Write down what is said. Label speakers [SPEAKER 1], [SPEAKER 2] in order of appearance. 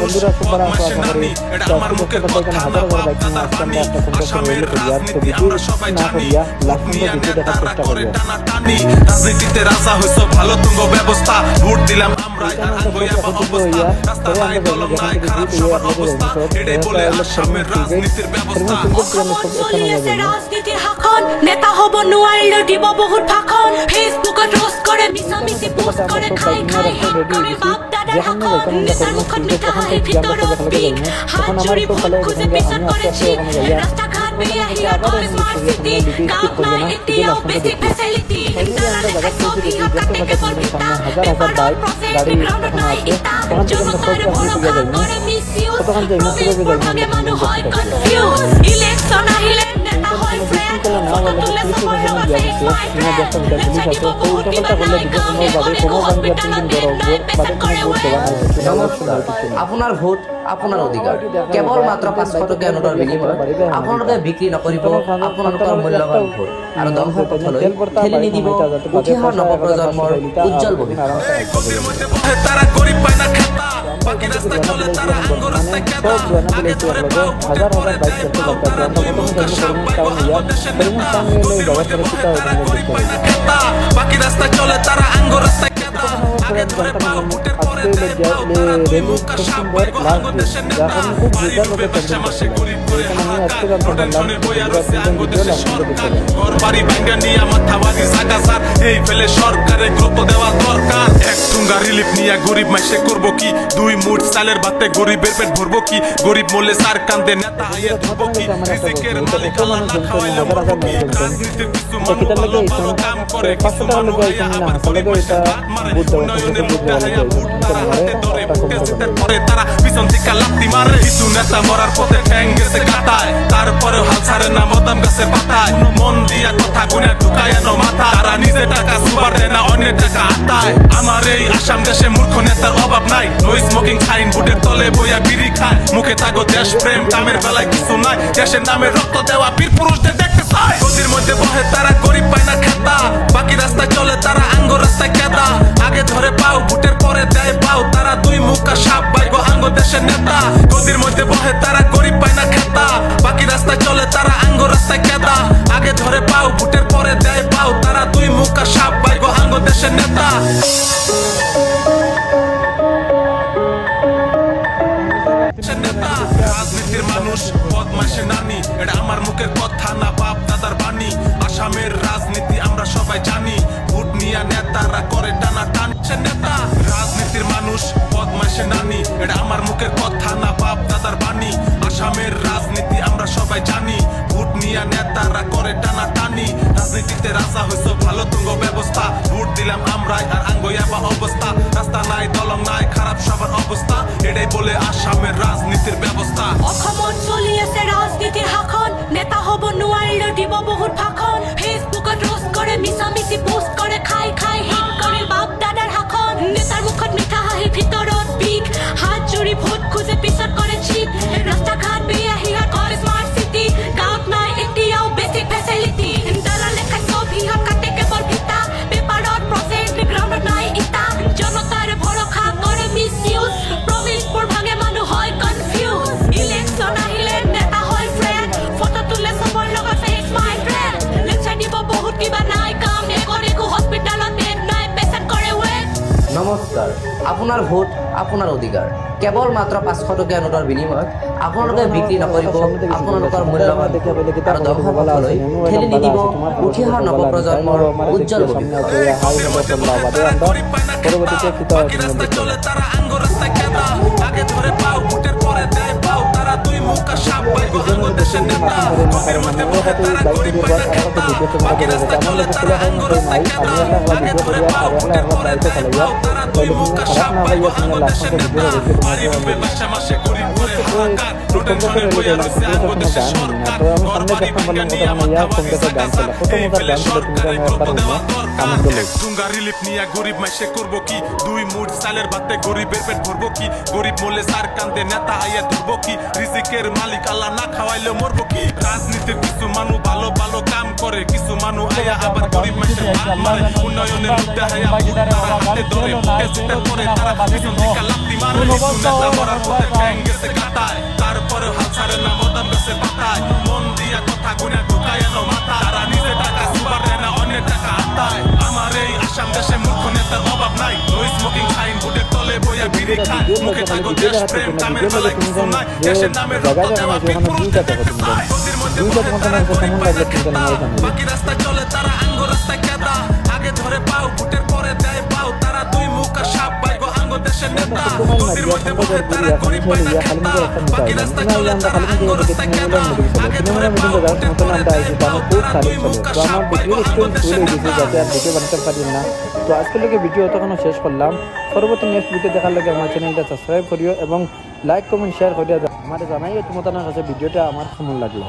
[SPEAKER 1] বন্ধুরা সুপারা আশা করি হাজার বাইক নিয়ে আজকে আমরা একটা সুন্দর করে রেল করি আর তো ভিডিও না করিয়া লাস্ট পর্যন্ত ভিডিও দেখার চেষ্টা করি।
[SPEAKER 2] রাজনীতিতে রাজা হইছো ভালো তুঙ্গ ব্যবস্থা ভোট দিলাম আমরা আর আঙ্গয়া অবস্থা রাস্তা নাই দলম নাই খারাপ সবার অবস্থা এটাই বলে আসামের রাজনীতির ব্যবস্থা
[SPEAKER 3] রাজনীতির হাখন নেতা হব নোয়াইল দিব বহুত ভাখন ফেসবুকত রোস্ট করে মিছামিছি পোস্ট করে খাই খাই হিট করে বাপ দাদার হাখন নেতার মুখত মিঠা হাঁহি ভিতৰত পিক হাত জুৰি ভোট খুঁজে পিছত কৰে চিট ৰাস্তা ঘাট বেয়াহি আগৰ স্মাৰ্ট চিটি গাঁৱত নাই এতিয়াও বেছিক ফেচিলিটি ইলেকশন আহিলে নেতা হয় ফ্রেন্ড ফটো তুলে সবার লগত ফেস মাই
[SPEAKER 4] আপোনাৰ ভোট আপোনাৰ অধিকাৰ কেৱল মাত্ৰ 500 টকীয়া নোটৰ বিনিময়ত আপোনালোকে বিক্ৰী নকৰিব আপোনালোকৰ মূল্যৱান ভোট আৰু দমহৰ পথলৈ ঠেলি নিদিব উঠি অহা নৱপ্ৰজন্মৰ উজ্জ্বল ভৱিষ্যত।
[SPEAKER 2] তারা গরিব পায় না খাতা বাকি রাস্তা চলে তারা আঙ্গুর রাস্তায় কেদা আগে ধরে পাও
[SPEAKER 1] হাজার হাজার বাইক করতে
[SPEAKER 2] বাকি রাস্তা চলে তারা আঙ্গুর রাস্তায় কেদা আগে ধরে পাও ভোটের পরে দেয় পাও তারা দুই মুখা সাপ বাইগো আঙ্গুর দেশের নেতা গরিবের বেশে মাসে গরিব করে হাহাকার ভোটের জনের বইয়া রয়েছে আঙ্গুর দেশের সরকার ঘর বাড়ি ভাঙ্গা নিয়ে মাথাবাড়ি জাগা সার এই ফেলে সরকারের গুরুত্ব দেওয়া দরকার এক টুঙ্গা রিলিফ নিয়ে গরিব মাইসে করবো কি দুই মুঠ চালের ভাতে গরিবের পেট ভরবো কি গরিব মরলে সার কান্দে নেতা আইয়া ধরবো কি রিজিকের মালিক আল্লাহ না খাওয়াইলে মরবো কি রাজনীতির কিছু মানুষ ভালো ভালো কাম করে কিছু মানুষ আইয়া আবার গরিব মাইসে বাদ মারে উন্নয়নের মুখে আইয়া ভোট হাতে ধরে বুকে জিতের পরে তারা পিছন থেকে লাত্তি মারে কিছু নেতা মরার পথে ঠ্যাং গেছে কাটায় তারপরে হাল ছাড়ে না মদাম গাছের পাতায় মন দিয়া কথা গুনে ঢুকায় না মাথা তারা নিজে টাকা সুবার দেয় না অন্যের টাকা আতায় আমার এই আসাম দেশে মূর্খ নেতার অভাব নাই নো স্মোকিং খাইন বুটের তলে বইয়া বিড়ি খায় মুখে থাকো দেশ প্রেম কামের বেলায় কিছু নাই দেশের নামে রক্ত দেওয়া বীর পুরুষদের দেখতে চায় গদির মধ্যে বহে তারা গরিব পায় না খেতা বাকি রাস্তায় চলে তারা আঙ্গুর রাস্তায় কেদা আগে ধরে পাও ভোটের পরে দেয় পাও তারা দুই মুখা সাপ বাইগো আঙ্গুর দেশের নেতা গদির মধ্যে বহে তারা গরিব পায় না খেতা বাকি রাস্তায় চলে তারা আঙ্গুর রাস্তায় কেদা আগে ধরে পাও ভোটের পরে দেয় পাও তারা দুই মুখা সাপ বাইগো আঙ্গুর দেশের নেতা রাজনীতির মানুষ বদমাইশের নানি এটা আমার মুখের কথা না বাপ দাদার বাণী আসামের রাজনীতি আমরা সবাই জানি ভোট নিয়া নেতারা করে টানা টানছে নেতা রাজনীতির মানুষ বদমাইশের নানি এটা আমার মুখের কথা না বাপ দাদার বাণী আসামের রাজনীতি আমরা সবাই জানি ভোট নিয়া নেতারা করে টানা টানি রাজনীতিতে রাজা হইছো ভালো তুঙ্গ ব্যবস্থা ভোট দিলাম আমরাই আর আঙ্গয়া বা অবস্থা রাস্তা নাই দলং নাই খারাপ সবার অবস্থা এটাই বলে আসামের রাজনীতির ব্যবস্থা
[SPEAKER 3] অসমত চলি আছে ৰাজনীতিৰ হাখন নেতা হব নোয়াইল দিব বহুত ভাখন ফেসবুকত রোস্ট করে মিছামিছি পোস্ট করে খাই খাই হিট করে বাপ দাদার হাখন নেতার মুখত মিঠা হাঁহি ভিতৰত পিক হাত জুৰি ভোট খুঁজে পিছত কৰে চিট ৰাস্তা ঘাট বেয়াহি আগৰ স্মাৰ্ট চিটি গাঁৱত নাই এতিয়াও বেছিক ফেচিলিটি দালালে খাই চব হিহঁত কাটে কেৱল ভিতা পেপাৰত প্ৰজেক্ট গ্ৰাউণ্ডত নাই ইটা জনতাৰ ভৰসা কৰে মিছ ইউজ প্ৰমিছবোৰ ভাঙে মানুহ হয় কনফিউজ ইলেকশন আহিলে নেতা হয় ফ্ৰেণ্ড ফটো তুলে সবৰ লগত ফেচ মাই ফ্ৰেণ্ড লেকচাৰ দিব বহুত কিবা নাই কাম একো হস্পিটালত বেড নাই পেচেণ্ট কৰে ৱেট।
[SPEAKER 4] নমস্কাৰ আপোনাৰ ভোট আপোনাৰ অধিকাৰ কেৱল মাত্ৰ 500 টকীয়া নোটৰ বিনিময়ত আপোনালোকে বিক্ৰী নকৰিব আপোনালোকৰ মূল্যৱান আৰু দমহৰ পথলৈ ঠেলি নিদিব উঠি অহা নৱপ্ৰজন্মৰ উজ্জ্বল ভৱিষ্যত।
[SPEAKER 2] বাকি রাস্তায় চলে তারা আঙ্গুর রাস্তায় কেদা আগে ধরে পাও ভোটের পরে দেয় পাও তারা দুই মুখা সাপ বাইগো আঙ্গুর দেশের নেতা গদির মধ্যে বহে তারা গরিব পায় না খেতা বাকি রাস্তায় চলে তারা আঙ্গুর রাস্তায় কেদা আগে ধরে পাও ভোটের পরে দেয় পাও তারা দুই মুখা সাপ বাইগো আঙ্গুর দেশের নেতা বাড়ি ভাবে বাসা মাসে গরিব করে হাহাকার রোডের জনের বইয়া রয়েছে আঙ্গুর দেশের সরকার ঘর বাড়ি ভাঙ্গা নিয়ে এই ফেলে সরকারের গুরুত্ব দেওয়া দরকার এক টুঙ্গা রিলিফ নিয়ে গরিব মাইসে করবো কি দুই মুঠ চালের ভাতে গরিবের পেট ভরবো কি গরিব মরলে সার কান্দে নেতা আইয়া ধরবো কি রিজিকের রিজিকের মালিক আল্লাহ না খাওয়াইলে মরবো কি রাজনীতির কিছু মানুষ ভালো ভালো কাম করে কিছু মানুষ আয়া আবার গরিব মানুষের ভাত মারে উন্নয়নের মধ্যে আয়া ভোট তারা হাতে ধরে বুকে জুতা পরে তারা পিছন থেকে লাত্তি মারে কিছু নেতা মরার পথে ঠ্যাং গেছে কাটায় তারপরে হাল ছাড়ে না বদাম গেছে পাতায় মন দিয়া কথা গুনে ঢুকায় এলো মাথা তারা নিজে টাকা সুপার দেয় না অনেক টাকা আত্মায় আমার এই আসাম দেশে মূর্খ নেতার অভাব নাই নো স্মোকিং খাইন বুটের তলে বইয়া বিড়ি খায় মুখে থাকো দেশ প্রেম কামের বেলায় কিছু নাই দেশের নামে রক্ত দেওয়া বিপুল টাকা খায় নদীর মধ্যে বাকি রাস্তা চলে তারা আঙ্গুর রাস্তায় কেদা আগে ধরে পাও বুটের পরে দেয় পাও তারা দুই মুখ আর সাপ বাইগো আঙ্গুর দেশের নেতা নদীর মধ্যে বসে তারা গরিব পায় না খেতা বাকি রাস্তা চলে তারা আঙ্গুর রাস্তায় কেদা আগে ধরে পাও বুটের পরে দেয় পাও তারা দুই মুখ আর সাপ বাইগো আঙ্গুর দেশের নেতা
[SPEAKER 1] তো আজকে লোকে ভিডিও তখন শেষ করলাম পরবর্তী নেক্সট ভিডিও দেখার লাগে আমার চ্যানেলটা সাবস্ক্রাইব করিও এবং লাইক কমেন্ট শেয়ার করিয়া আমার জানাইও তোমাদের কাছে ভিডিওটা আমার কেমন লাগলো।